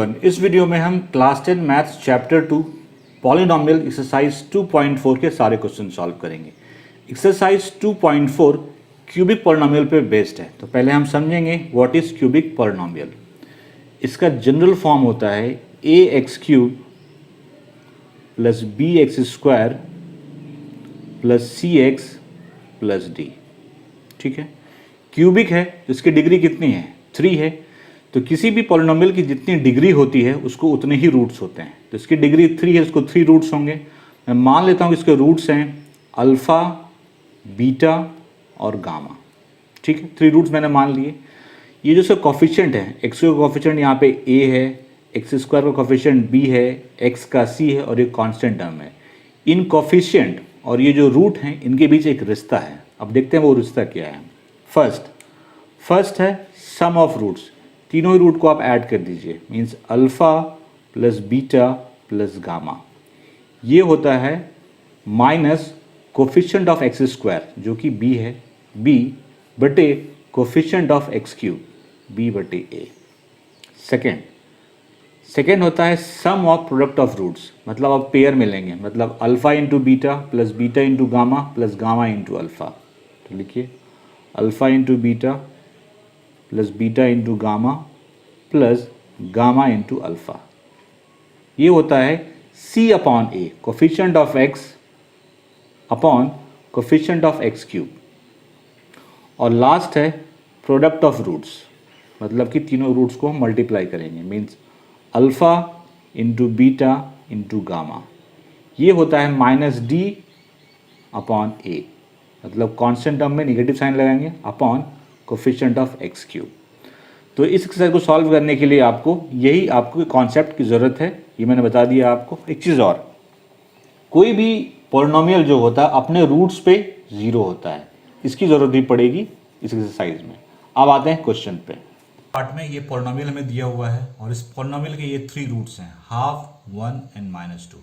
इस वीडियो में हम class 10 maths chapter 2 polynomial exercise 2.4 के सारे क्वेश्चन सॉल्व करेंगे। एक्सरसाइज 2.4 क्यूबिक पॉलिनोमियल पे बेस्ड है। तो पहले हम समझेंगे व्हाट इज क्यूबिक पॉलिनोमियल। इसका जनरल फॉर्म होता है a x cube plus b x square plus c x plus d. ठीक है, क्यूबिक है, इसकी डिग्री कितनी है? 3 है। तो किसी भी पॉलिनोमियल की जितनी डिग्री होती है उसको उतने ही रूट्स होते हैं। तो इसकी डिग्री 3 है, इसको 3 रूट्स होंगे। मैं मान लेता हूँ कि इसके रूट्स हैं अल्फ़ा, बीटा और गामा। ठीक है, 3 रूट्स मैंने मान लिए। ये जो इसका कॉफिशिएंट है, एक्स का कॉफिशिएंट यहाँ पे ए है, एक्स स्क्वायर का कॉफिशिएंट बी है, एक्स का सी है और ये कांस्टेंट टर्म है। इन कॉफिशिएंट और ये जो रूट हैं इनके बीच एक रिश्ता है। अब देखते हैं वो रिश्ता क्या है। फर्स्ट है सम ऑफ रूट्स। तीनों ही रूट को आप ऐड कर दीजिए, means alpha plus beta plus gamma. ये होता है minus coefficient of x square जो कि बी है, बी बटे coefficient of x cube, b बटे ए। सेकेंड होता है sum of product of roots, मतलब अब पेयर मिलेंगे, मतलब alpha into beta plus beta into gamma plus gamma into alpha. तो लिखिए alpha into beta plus beta into gamma plus gamma into alpha. ये होता है c upon a, coefficient of x upon coefficient of x cube. और last है product of roots, मतलब कि तीनों रूट्स को हम मल्टीप्लाई करेंगे, means alpha into beta into gamma. ये होता है माइनस डी अपॉन ए, मतलब कांस्टेंट टर्म में निगेटिव साइन लगाएंगे, upon coefficient of x cube. तो इस एक्सरसाइज को सॉल्व करने के लिए आपको कॉन्सेप्ट की ज़रूरत है, ये मैंने बता दिया आपको। एक चीज़ और, कोई भी पॉलिनोमियल जो होता है अपने रूट्स पे 0 होता है, इसकी ज़रूरत भी पड़ेगी इस एक्सरसाइज में। अब आते हैं क्वेश्चन पे। पार्ट में ये पॉलिनोमियल हमें दिया हुआ है और इस पॉलिनोमियल के ये 3 रूट्स हैं, हाफ, 1 एंड -2।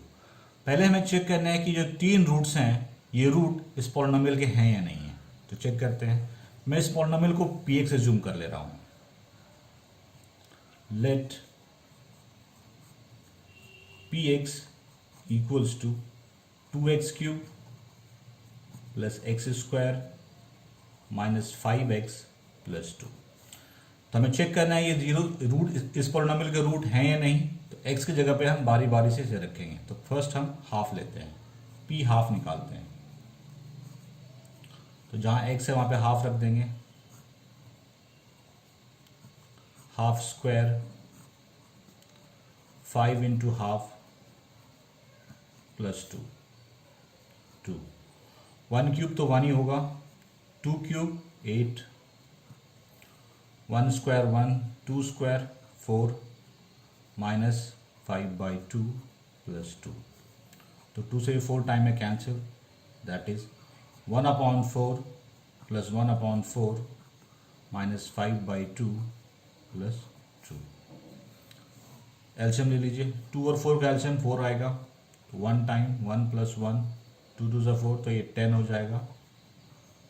पहले हमें चेक करना है कि जो 3 रूट्स हैं ये रूट इस पॉलिनोमियल के हैं या नहीं है। तो चेक करते हैं। मैं इस पॉलिनोमियल को px से जूम कर ले रहा हूं। Let px equals to 2x cube plus x square minus 5x plus 2। तो हमें चेक करना है ये 0 रूट इस पॉलिनोमियल के रूट हैं या नहीं। तो x की जगह पे हम बारी बारी से इसे रखेंगे। तो फर्स्ट हम हाफ लेते हैं, p हाफ निकालते हैं। तो जहां x है वहां पे हाफ रख देंगे, half square 5 into half plus 2। 1 cube तो 1 ही होगा, 2 cube 8, 1 square 1, 2 square 4 minus 5/2 plus 2। तो 2 से 4 टाइम में cancel, that is 1/4 plus 1/4 minus 5/2 plus 2। एल्शियम ले लीजिए, 2 और 4 का एल्शियम 4 आएगा। तो 1 टाइम 1 प्लस 1, 2 2 सा 4, तो ये 10 हो जाएगा।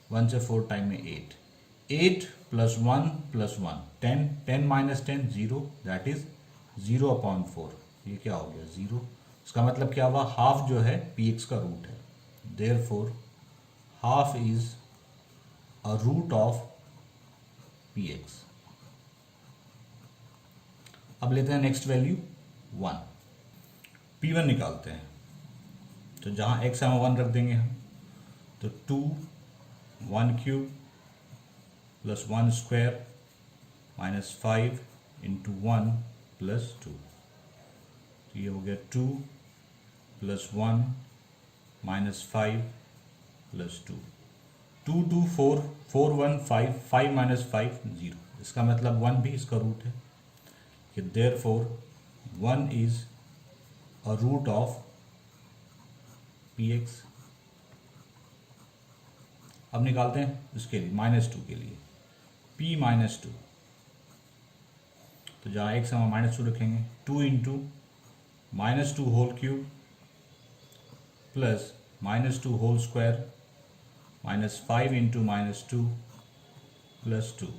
1 से 4 टाइम में 8, 8 plus 1 plus 1 10, 10 minus 10 0, that is 0/4। ये क्या हो गया? 0। इसका मतलब क्या हुआ? हाफ जो है px का रूट है, therefore half is a root of px। अब लेते हैं नेक्स्ट वैल्यू 1, p1 निकालते हैं। तो जहां x है वहां 1 रख देंगे हम। तो 2 1 cube plus 1 square minus 5 into 1 plus 2। तो ये हो गया 2 प्लस 1 माइनस 5 प्लस 2। 2 2 4, 4 1 5, 5 माइनस 5 0। इसका मतलब 1 भी इसका रूट है, कि therefore 1 is a root of px। अब निकालते हैं इसके लिए -2 के लिए, p -2। तो जहाँ x हम -2 रखेंगे, 2 into -2 whole cube plus -2 whole square minus 5 into -2 plus 2।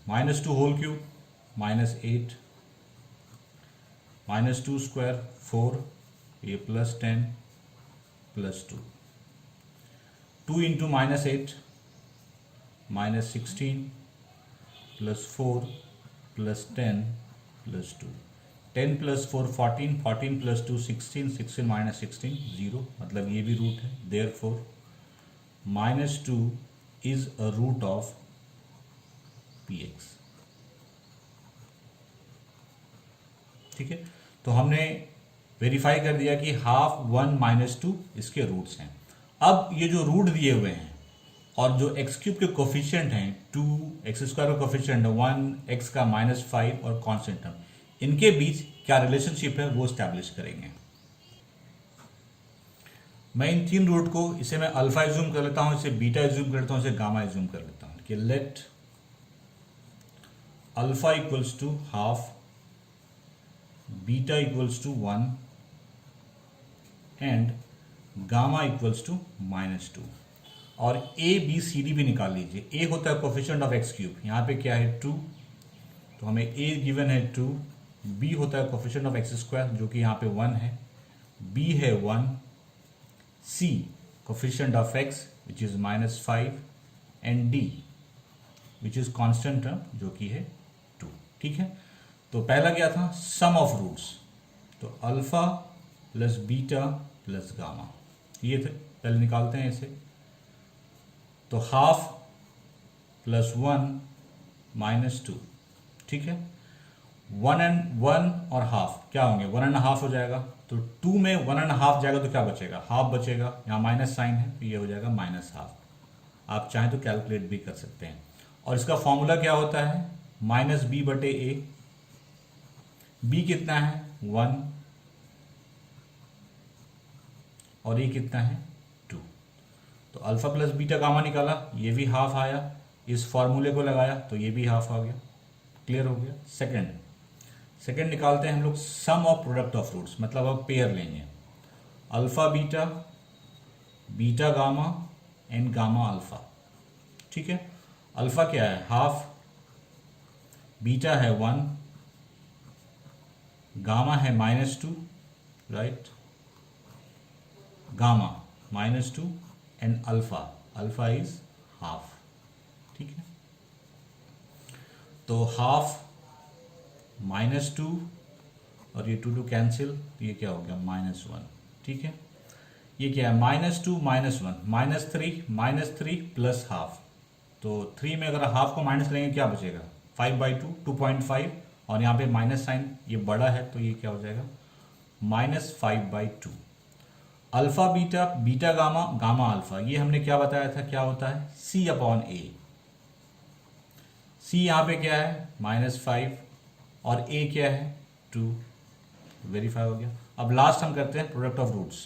-2 whole cube -8, -2 square 4, ये +10 +2, 2 इंटू -8 -16 +4 +10 +2, 10 + 4 14, 14 + 2 16, 16 - 16 0, मतलब ये भी रूट है। Therefore -2 is a root of px। ठीक है, तो हमने वेरीफाई कर दिया कि हाफ 1 -2 इसके रूट्स हैं। अब ये जो रूट दिए हुए हैं और जो x³ के कोफिशिएंट हैं 2, x² का कोफिशिएंट 1, x का -5 और कांस्टेंट टर्म, इनके बीच क्या रिलेशनशिप है वो स्टैब्लिश करेंगे। मैं इन तीन रूट को, इसे मैं अल्फा एज्यूम कर लेता हूं, इसे बीटा एज्यूम कर लेता हूं, इसे गामा एज्यूम कर लेता हूं कि let alpha equals to half, beta equals to 1 and gamma equals to -2। और ए बी सी डी भी निकाल लीजिए। ए होता है कोफिशिएंट ऑफ x³, यहाँ पे क्या है 2, तो हमें ए गिवन है 2। बी होता है कोफिशिएंट ऑफ x² जो कि यहाँ पे 1 है, बी है 1। C coefficient of x which is -5 and d which is constant term जो कि है 2। ठीक है, तो पहला क्या था, सम ऑफ रूट्स, तो alpha plus beta plus gamma, ये थे। पहले निकालते हैं इसे, तो हाफ प्लस 1 -2। ठीक है, 1 और हाफ क्या होंगे, 1.5 हो जाएगा, तो 2 में 1.5 जाएगा तो क्या बचेगा, हाफ बचेगा। यहाँ माइनस साइन है तो ये हो जाएगा -12। आप चाहें तो कैलकुलेट भी कर सकते हैं। और इसका फॉर्मूला क्या होता है, -b/a। b कितना है 1 और ये कितना है 2। तो अल्फा प्लस बीटा गामा निकाला, ये भी हाफ आया, इस फॉर्मूले को लगाया तो ये भी हाफ आ गया। क्लियर हो गया। सेकंड निकालते हैं हम लोग, सम ऑफ प्रोडक्ट ऑफ रूट्स, मतलब अब पेयर लेंगे, alpha beta, beta gamma and gamma alpha. ठीक है, अल्फा क्या है हाफ, बीटा है 1, गामा है -2, right, gamma -2 and alpha is half. ठीक है, तो हाफ -2 और ये 2 कैंसिल, तो ये क्या हो गया -1। ठीक है, ये क्या है -2 -1 -3 प्लस हाफ, तो 3 में अगर हाफ को माइनस लेंगे क्या बचेगा 5/2 2.5, और यहाँ पे माइनस साइन ये बड़ा है तो ये क्या हो जाएगा -5/2। Alpha beta, beta gamma, gamma alpha, ये हमने क्या बताया था, क्या होता है C/A। C यहाँ पे क्या है -5 और A क्या है 2, वेरीफाई हो गया। अब लास्ट हम करते हैं product of roots.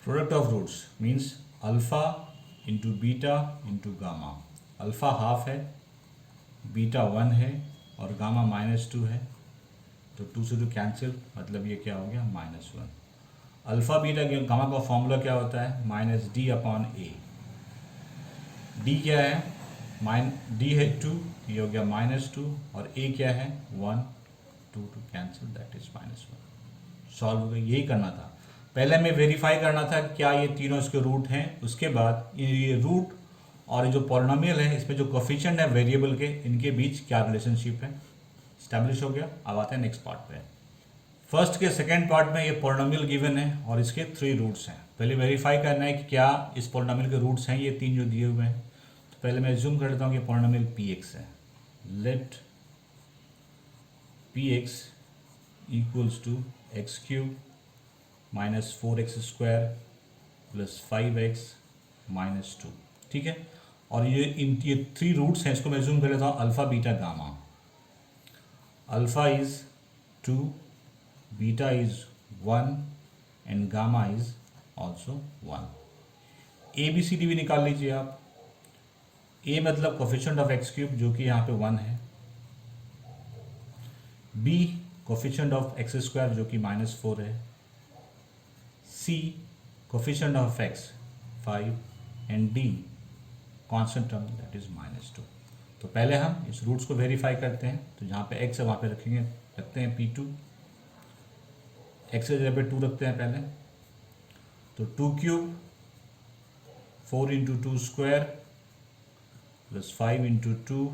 Product of roots means alpha into beta into gamma. Alpha half है, बीटा 1 है और गामा -2 है, तो 2 से 2 कैंसिल, मतलब ये क्या हो गया -1। अल्फा बीटा गामा का फॉर्मूला क्या होता है -d/a। d क्या है d है 2, ये हो गया -2 और a क्या है 1, 2 कैंसिल, दैट इज -1। सॉल्व हो गया। यही करना था, पहले हमें वेरीफाई करना था क्या ये तीनों इसके रूट हैं, उसके बाद ये रूट और ये जो पॉलिनोमियल है इसमें जो कोफिशिएंट है वेरिएबल के, इनके बीच क्या रिलेशनशिप है, स्टैब्लिश हो गया। अब आते हैं नेक्स्ट पार्ट पे। फर्स्ट के सेकेंड पार्ट में ये पॉलिनोमियल गिवन है और इसके 3 रूट्स हैं। पहले वेरीफाई करना है कि क्या इस पॉलिनोमियल के रूट्स हैं ये 3 जो दिए हुए हैं। तो पहले मैं एज्यूम कर लेता हूँ कि पॉलिनोमियल px है। Let px equals to x³ -4x² plus 5x -2। ठीक है, और ये 3 रूट्स हैं, इसको मैं एज्यूम कर लेता हूँ alpha beta gamma. Alpha is 2, beta is 1 and gamma is also 1। ABCD भी निकाल लीजिए आप। A मतलब कोफिशिएंट ऑफ x³ जो कि यहाँ पे 1 है, B कोफिशिएंट ऑफ x² जो कि -4 है, C coefficient of x 5 and D constant term that is -2। तो पहले हम इस रूट्स को वेरीफाई करते हैं। तो जहाँ पे x है वहाँ पे रखते हैं p2, x की जगह पे 2 रखते हैं पहले। तो 2 cube 4 into 2 square plus 5 into 2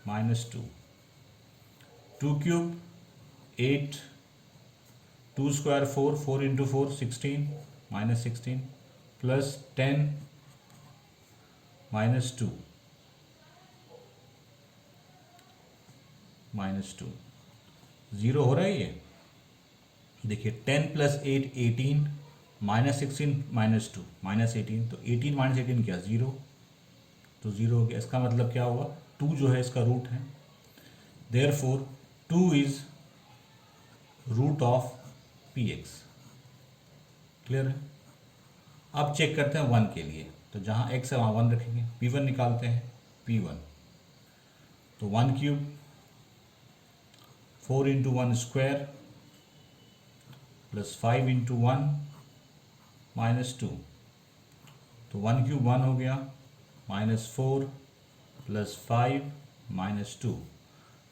minus 2, 2 cube 8, 2 square 4, 4 into 4 16 minus 16 plus 10 minus 2 minus 2, 0 हो रहा है ये। देखिए 10 प्लस 8 18 माइनस 16 माइनस 2 माइनस 18, तो 18 माइनस 18 क्या 0, तो 0 हो गया। इसका मतलब क्या हुआ, 2 जो है इसका रूट है, therefore 2 is root of px। Clear है। अब चेक करते हैं 1 के लिए। तो जहाँ x है वहाँ 1 रखेंगे, p1 निकालते हैं, p1 तो 1 cube 4 into 1 square plus 5 into 1 minus 2, तो 1 क्यूब 1 हो गया, minus 4 plus 5 minus 2,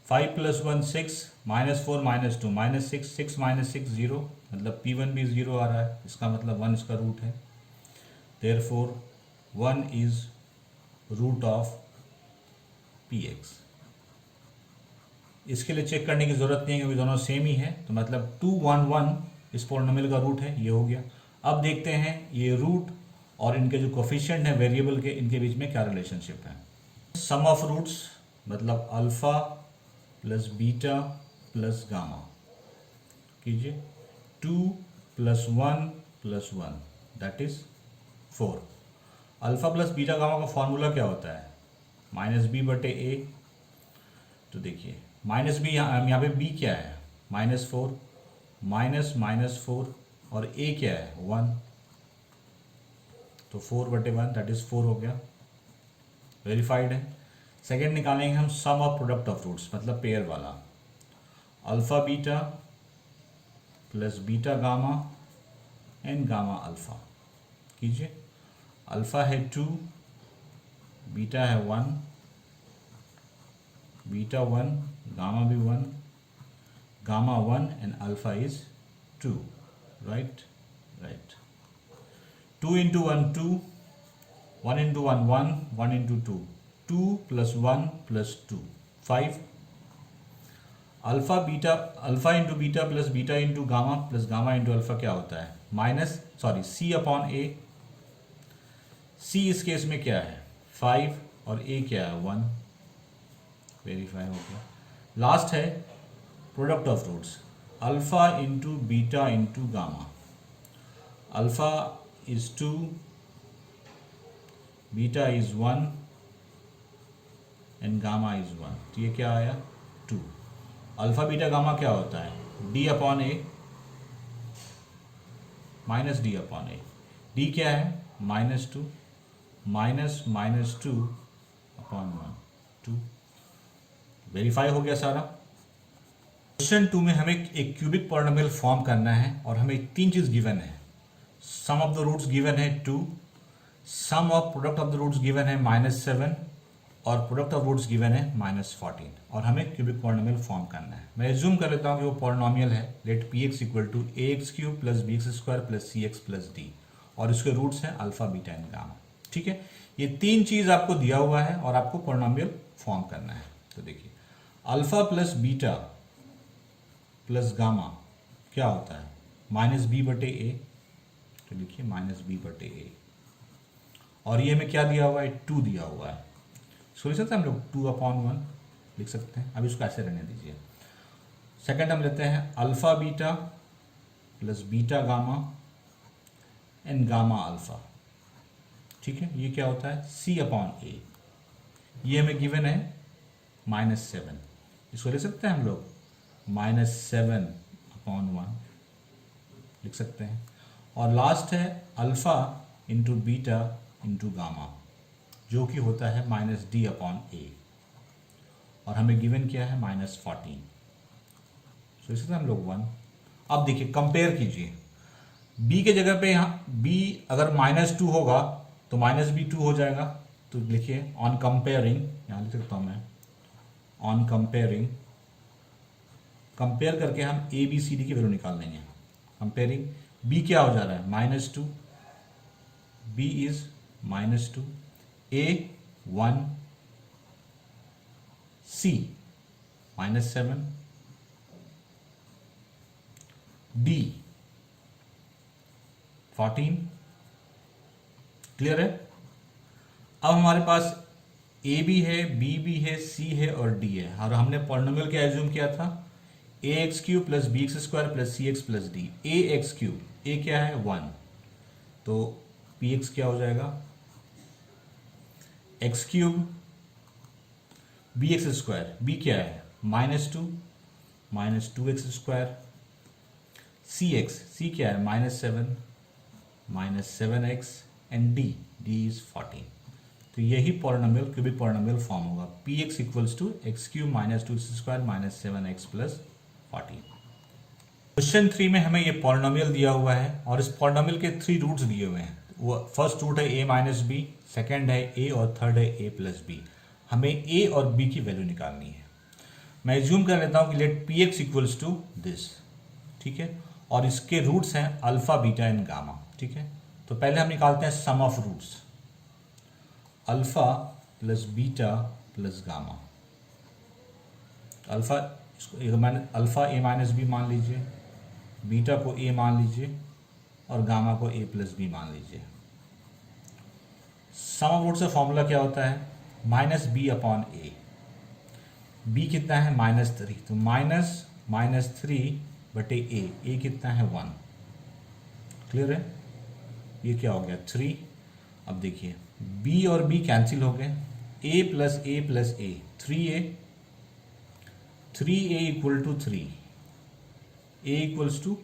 5 plus 1 6 minus 4 minus 2 minus 6, 6 minus 6 0, मतलब p1 भी 0 आ रहा है। इसका मतलब 1 इसका रूट है, therefore 1 is root of px। इसके लिए चेक करने की ज़रूरत नहीं है क्योंकि दोनों सेम ही है, तो मतलब 2 1 1 इस पॉलिनोमियल का रूट है, ये हो गया। अब देखते हैं ये रूट और इनके जो कोफिशिएंट है वेरिएबल के, इनके बीच में क्या रिलेशनशिप है। सम ऑफ रूट्स मतलब alpha plus beta plus gamma कीजिए, 2 plus 1 plus 1 that is 4। Alpha plus beta gamma का फॉर्मूला क्या होता है, माइनस बी बटे ए। तो देखिए माइनस बी, यहाँ पे बी क्या है -4, माइनस -4 और ए क्या है 1, तो 4 बटे 1 दैट इज 4 हो गया, वेरीफाइड है। सेकेंड निकालेंगे हम सम ऑफ प्रोडक्ट ऑफ रूट्स मतलब पेयर वाला, alpha beta plus beta gamma and gamma alpha कीजिए। अल्फ़ा है 2, बीटा है 1, बीटा 1, गामा भी 1, gamma 1 and alpha is 2, right. 2 into 1 2, 1 into 1 1, 1 into 2 2 plus 1 plus 2 5। Alpha into beta plus beta into gamma plus gamma into alpha क्या होता है c upon ए। सी इस case में क्या है 5 और ए क्या है 1, वेरीफाई हो गया। लास्ट है product of roots, alpha into beta into gamma. Alpha is 2, beta is 1 and gamma is 1, तो ये क्या आया 2। अल्फ़ा बीटा गामा क्या होता है डी अपॉन ए माइनस डी अपॉन ए। डी क्या है -2 माइनस -2 अपॉन 1 2, वेरीफाई हो गया सारा। क्वेश्चन 2 में हमें एक क्यूबिक पॉलिनोमियल फॉर्म करना है और हमें 3 चीज़ गिवन है। Sum of the roots given है 2, sum of product of the roots given है -7 और प्रोडक्ट ऑफ रूट्स गिवन है -14, और हमें क्यूबिक पॉलिनोमियल फॉर्म करना है। मैं एज्यूम कर लेता हूँ कि वो पॉलिनोमियल है, let px equal to ax³ plus bx² plus cx plus d, और इसके रूट्स हैं अल्फा बीटा एंड गामा। ठीक है, ये 3 चीज़ आपको दिया हुआ है और आपको पॉलिनोमियल फॉर्म करना है। तो देखिए alpha plus beta plus gamma क्या होता है -b बटे ए, तो लिखिए -b बटे ए, और ये हमें क्या दिया हुआ है 2 दिया हुआ है। इसको लिख सकते हैं हम लोग 2 अपॉन 1 लिख सकते हैं, अब इसको ऐसे रहने दीजिए। सेकंड हम लेते हैं alpha beta plus beta gamma and gamma alpha. ठीक है, ये क्या होता है c अपॉन ए, ये हमें गिवन है -7, इसको लिख सकते हैं हम लोग -7 अपॉन 1 लिख सकते हैं। और लास्ट है alpha into beta into gamma, जो कि होता है -d अपॉन ए, और हमें गिवन किया है -14, सो इससे हम लोग 1। अब देखिए कंपेयर कीजिए, b के जगह पे यहाँ b अगर -2 होगा तो -b 2 हो जाएगा, तो लिखिए ऑन कंपेयरिंग, यहाँ लिख सकता हूँ मैं, ऑन कंपेयरिंग, कंपेयर करके हम ए बी सी डी की वैल्यू निकाल लेंगे। कंपेयरिंग बी क्या हो जा रहा है, -2, b is -2, a 1, c -7, d 14। Clear है? अब हमारे पास ए भी है, बी भी है, सी है और डी है, और हमने पॉलिनोमियल क्या एज्यूम किया था, a x cube plus b x square plus c x plus d. A x cube, a क्या है 1, तो पी एक्स क्या हो जाएगा, x cube, b x square, b क्या है -2, -2x स्क्वायर, सी एक्स, सी क्या है -7, -7x, and D, D is 14। तो यही पॉलिनोमियल क्यूबिक पॉलिनोमियल फॉर्म होगा, p x equals to x cube -2x square -7x plus 14। Question 3 में हमें ये पॉलिनोमियल दिया हुआ है और इस पॉलिनोमियल के 3 रूट्स दिए हुए हैं। वो फर्स्ट रूट है a माइनस बी, सेकेंड है a और थर्ड है a प्लस बी। हमें a और b की वैल्यू निकालनी है। मैं एज्यूम कर लेता हूँ कि let p x equals to this, ठीक है, और इसके रूट्स हैं अल्फा बीटा एंड गामा, ठीक है। तो पहले हम निकालते हैं sum of roots, alpha plus beta plus gamma. Alpha alpha a minus b मान लीजिए, बीटा को ए मान लीजिए और गामा को ए प्लस बी मान लीजिए। सम ऑफ रूट्स का फॉर्मूला क्या होता है, -b अपॉन ए। बी कितना है -3, तो -3 बटे ए कितना है 1। क्लियर है? ये क्या हो गया 3। अब देखिए b और b कैंसिल हो गए, a plus a 3a equal to 3, a equals to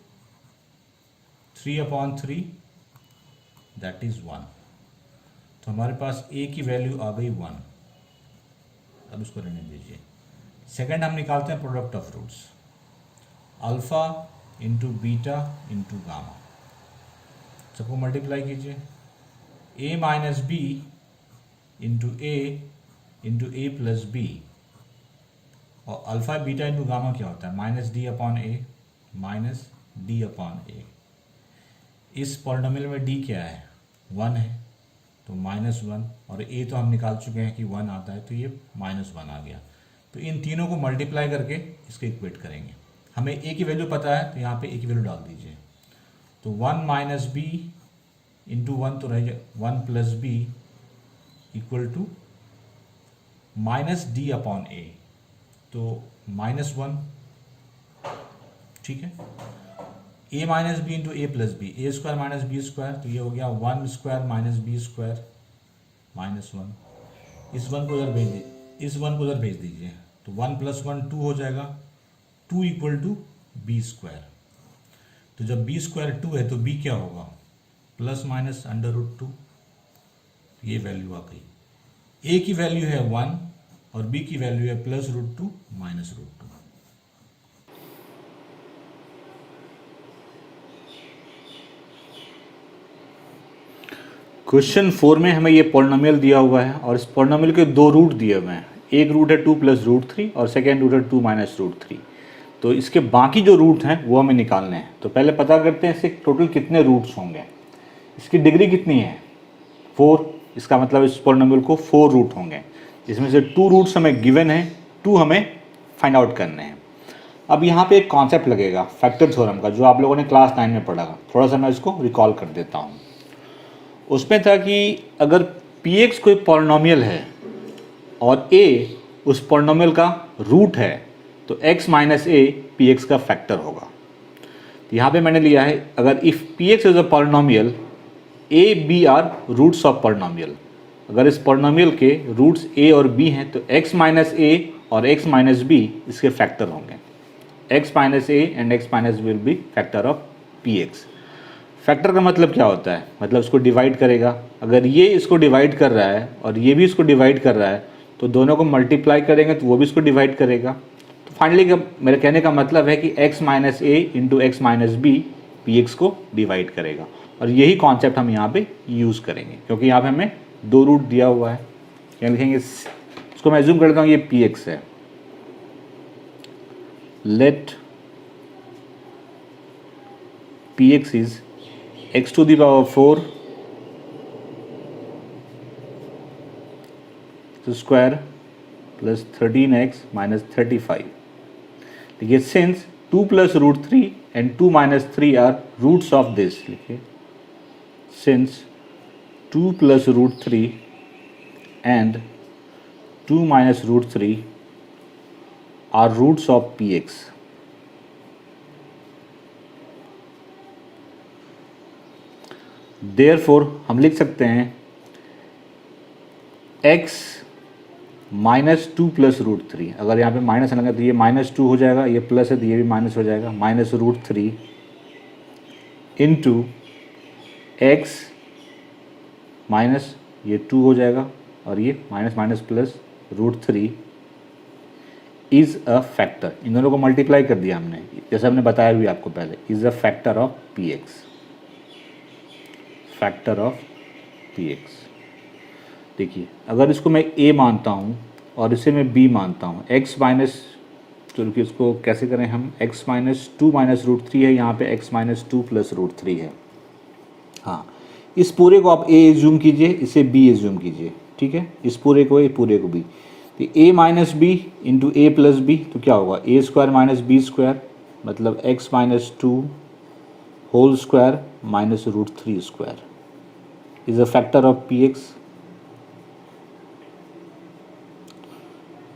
3/3 that is 1। तो हमारे पास a की वैल्यू आ गई 1। अब इसको रहने दीजिए। सेकंड हम निकालते हैं product of roots, alpha into beta into gamma. सबको मल्टीप्लाई कीजिए, a minus b into a plus b, और अल्फा बीटा इंटू गामा क्या होता है -d upon a, -d upon a. इस पॉलिनोमियल में d क्या है 1 है, तो -1, और a तो हम निकाल चुके हैं कि 1 आता है, तो ये -1 आ गया। तो इन तीनों को मल्टीप्लाई करके इसको इक्वेट करेंगे। हमें a की वैल्यू पता है, तो यहाँ पे a की वैल्यू डाल दीजिए। तो 1 माइनस बी इंटू 1 तो रह जाए 1 plus b equal to -d upon a, तो -1, ठीक है। a minus b into a plus b, a square minus b square, तो ये हो गया 1 स्क्वायर माइनस बी स्क्वायर -1। इस 1 को उधर भेज दीजिए, इस 1 को उधर भेज दीजिए, तो 1 + 1 2 हो जाएगा, 2 इक्वल टू बी स्क्वायर। तो जब बी स्क्वायर 2 है तो बी क्या होगा ± √2, ये वैल्यू आ गई। ए की वैल्यू है 1 और बी की वैल्यू है +√2 -√2। क्वेश्चन 4 में हमें ये पॉलिनोमियल दिया हुआ है और इस पॉलिनोमियल के 2 रूट दिए हुए हैं। एक रूट है 2 + √3 और सेकेंड रूट है 2 - √3। तो इसके बाकी जो रूट हैं वो हमें निकालने हैं। तो पहले पता करते हैं इसके टोटल कितने रूट्स होंगे। इसकी डिग्री कितनी है 4, इसका मतलब इस पॉलिनोमियल को 4 रूट होंगे, जिसमें से 2 रूट्स हमें गिवन है, 2 हमें फाइंड आउट करने हैं। अब यहाँ पे एक कॉन्सेप्ट लगेगा फैक्टर थ्योरम का, जो आप लोगों ने क्लास 9 में पढ़ा। थोड़ा सा मैं इसको रिकॉल कर देता हूँ। उसमें था कि अगर px कोई पॉलिनोमियल है और a उस पॉलिनोमियल का रूट है, तो x - a px का फैक्टर होगा। तो यहाँ पे मैंने लिया है, अगर if px is a polynomial a b are roots of polynomial. अगर इस पॉलिनोमियल के रूट्स a और b हैं, तो x - a और x - b इसके फैक्टर होंगे। x - a and x - b will be factor of px। Factor का मतलब क्या होता है, मतलब इसको डिवाइड करेगा। अगर ये इसको डिवाइड कर रहा है और ये भी इसको डिवाइड कर रहा है, तो दोनों को मल्टीप्लाई करेंगे तो वो भी इसको डिवाइड करेगा। तो फाइनली मेरे कहने का मतलब है कि x - a into x - b px को डिवाइड करेगा। और यही कॉन्सेप्ट हम यहाँ पे यूज़ करेंगे, क्योंकि यहाँ पे हमें 2 रूट दिया हुआ है। यहाँ लिखेंगे, इसको मैं जूम कर देता हूँ, ये पी एक्स है। Let p x is x to the power 4 square plus 13x minus 35। देखिए since 2 plus root 3 and 2 minus 3 are roots of this, लिखिए since 2 plus root 3 and 2 minus root 3 are roots of p x. Therefore हम लिख सकते हैं x minus 2 plus root 3, अगर यहाँ पे minus लगा तो ये माइनस 2 हो जाएगा, ये प्लस है तो ये भी माइनस हो जाएगा, minus root 3 into x minus ये 2 हो जाएगा और ये minus minus plus root 3 is a factor. इन दोनों को मल्टीप्लाई कर दिया हमने, जैसे हमने बताया भी आपको पहले, is a factor of p x, factor of p x. देखिए अगर इसको मैं a मानता हूँ और इसे मैं b मानता हूँ, x माइनस, तो कि इसको कैसे करें हम, x माइनस 2 माइनस रूट 3 है, यहाँ पे x माइनस 2 प्लस रूट 3 है। हाँ, इस पूरे को आप a एज्यूम कीजिए, इसे b एज्यूम कीजिए, ठीक है, इस पूरे को a, पूरे को b। तो a minus b into a plus b, तो क्या होगा, a square minus b square, मतलब x minus 2 whole square minus root 3 square is a factor of p x.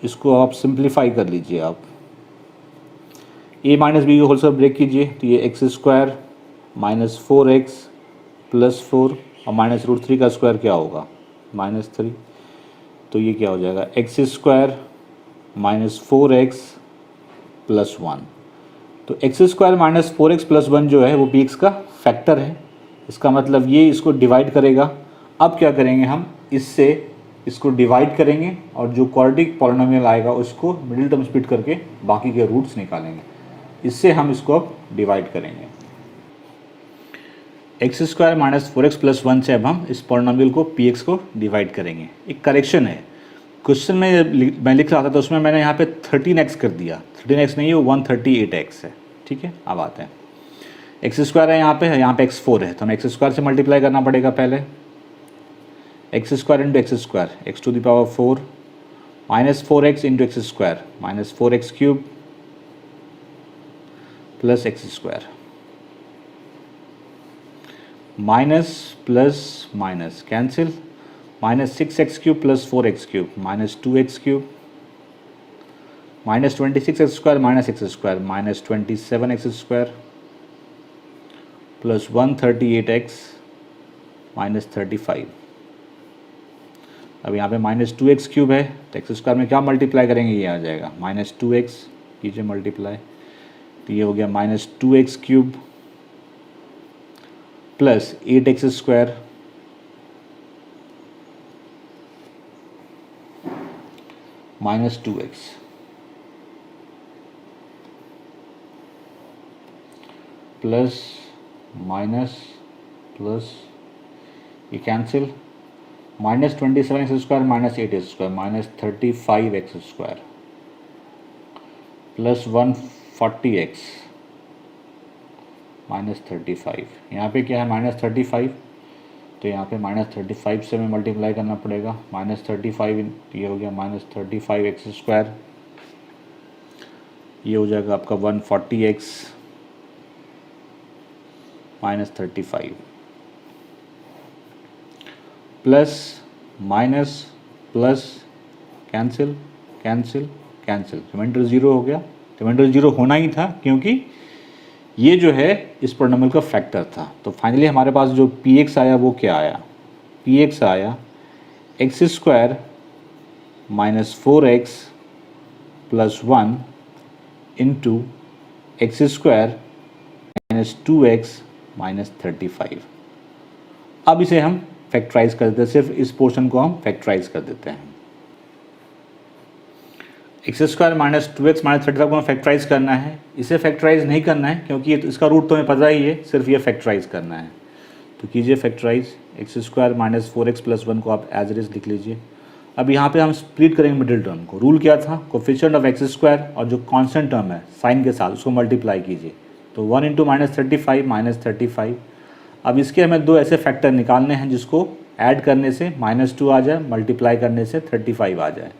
इसको आप सिंप्लीफाई कर लीजिए, आप a माइनस बी को होल स्क्वायर ब्रेक कीजिए, तो ये x square minus 4x plus 4 और माइनस रूट 3 का स्क्वायर क्या होगा, माइनस 3, तो ये क्या हो जाएगा, x square minus 4x plus 1। तो x square minus 4x plus 1 जो है वो पी एक्स का फैक्टर है, इसका मतलब ये इसको डिवाइड करेगा। अब क्या करेंगे हम, इससे इसको डिवाइड करेंगे और जो क्वाड्रेटिक पॉलिनोमियल आएगा उसको मिडिल टर्म स्प्लिट करके बाकी के रूट्स निकालेंगे, इससे हम इसको अब डिवाइड करेंगे। X square minus 4x plus 1 से अब हम इस पॉलिनोमियल को पी एक्स को डिवाइड करेंगे। एक करेक्शन है, क्वेश्चन में मैं लिख रहा था तो उसमें मैंने यहाँ पे 13x कर दिया, 13x नहीं है वो 138x है, ठीक है। अब आते हैं, एक्स स्क्वायर है यहाँ पे x4 है, तो हमें एक्स स्क्वायर से मल्टीप्लाई करना पड़ेगा पहले, x square into x square, x to the power 4 minus 4x into x square minus 4x cube plus x square, minus plus minus cancel, minus 6x cube plus 4x cube minus 2x cube minus 26x square minus x square minus 27x square plus 138x minus 35। अब यहाँ पे minus 2x cube है, तो x square में क्या multiply करेंगे, ये आ जाएगा माइनस 2x, कीजिए मल्टीप्लाई, तो ये हो गया minus 2x cube plus 8x square minus 2x plus minus plus ये cancel, minus 27x square minus 8x square minus 35x square plus 140x minus 35। यहाँ पे क्या है, माइनस 35, तो यहाँ पे माइनस 35 से हमें मल्टीप्लाई करना पड़ेगा, माइनस 35, ये हो गया माइनस 35x स्क्वायर, ये हो जाएगा आपका 140x minus 35 plus minus plus cancel cancel cancel, reminder zero हो गया। रिमाइंडर ज़ीरो होना ही था क्योंकि ये जो है इस पॉलिनोमियल का फैक्टर था। तो फाइनली हमारे पास जो पी एक्स आया वो क्या आया, पी एक्स आया x square minus 4x plus 1 into x square minus 2x minus 35। अब इसे हम फैक्टराइज कर देते हैं, सिर्फ इस पोर्शन को हम फैक्टराइज कर देते हैं। X square minus 2x minus 35 को हमें फैक्टराइज करना है, इसे फैक्टराइज नहीं करना है क्योंकि ये इसका रूट तो हमें पता ही है, सिर्फ ये फैक्टराइज करना है। तो कीजिए factorise, x square minus 4x plus 1 को आप एज इट इज लिख लीजिए अब यहाँ पे हम स्प्लिट करेंगे मिडिल टर्म को। रूल क्या था, कोफिशिएंट ऑफ एक्स स्क्वायर और जो कांस्टेंट टर्म है साइन के साथ उसको मल्टीप्लाई कीजिए। तो 1 इंटू -35 -35। अब इसके हमें दो ऐसे फैक्टर निकालने हैं जिसको ऐड करने से -2 आ जाए, मल्टीप्लाई करने से 35 आ जाए।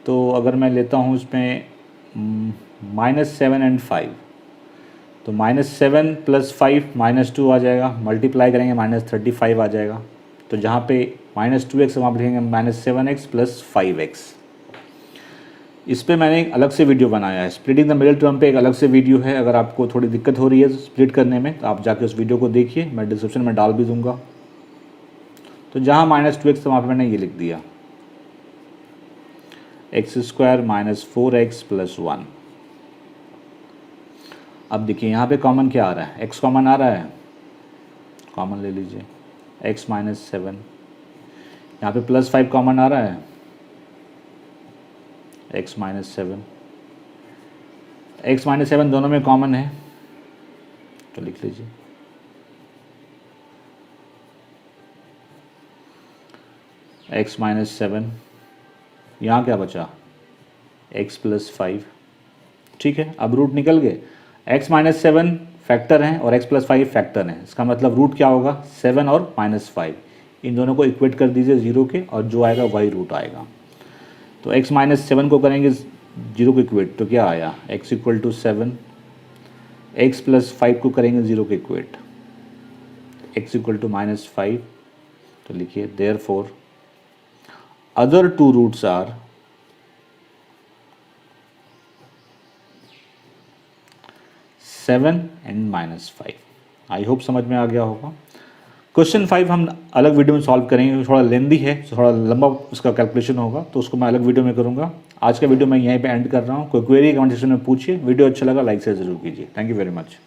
तो अगर मैं लेता हूँ इसमें -7 एंड 5, तो -7 + 5 -2 आ जाएगा, मल्टीप्लाई करेंगे -35 आ जाएगा। तो जहाँ पे -2x वहाँ पर लिखेंगे -7x + 5x। इस पे मैंने एक अलग से वीडियो बनाया है, स्प्लिटिंग द मिडिल टर्म पे एक अलग से वीडियो है। अगर आपको थोड़ी दिक्कत हो रही है स्प्लिट करने में तो आप जाके उस वीडियो को देखिए, मैं डिस्क्रिप्शन में डाल भी दूंगा। तो जहाँ -2x वहाँ पे मैंने ये लिख दिया x² - 4x + 1। अब देखिए यहाँ पे कॉमन क्या आ रहा है, x कॉमन आ रहा है, कॉमन ले लीजिए x - 7। यहाँ पे +5 कॉमन आ रहा है, x - 7। x - 7 दोनों में कॉमन है तो लिख लीजिए x - 7। यहाँ क्या बचा, x + 5। ठीक है, अब रूट निकल गए। x - 7 फैक्टर हैं और x + 5 फैक्टर हैं। इसका मतलब रूट क्या होगा, 7 और -5। इन दोनों को इक्वेट कर दीजिए 0 के, और जो आएगा वही रूट आएगा। तो x - 7 को करेंगे 0 को इक्वेट, तो क्या आया, x = 7। x + 5 को करेंगे 0 के इक्वेट, x = -5। तो लिखिए therefore other two roots are 7 and -5। I hope समझ में आ गया होगा। क्वेश्चन 5 हम अलग वीडियो में सॉल्व करेंगे, थोड़ा लेंदी है, थोड़ा लंबा उसका कैलकुलेशन होगा, तो उसको मैं अलग वीडियो में करूँगा। आज का वीडियो मैं यहीं पे एंड कर रहा हूँ। कोई क्वेरी कमेंट सेक्शन में पूछिए। वीडियो अच्छा लगा लाइक शेयर जरूर कीजिए। Thank you very much.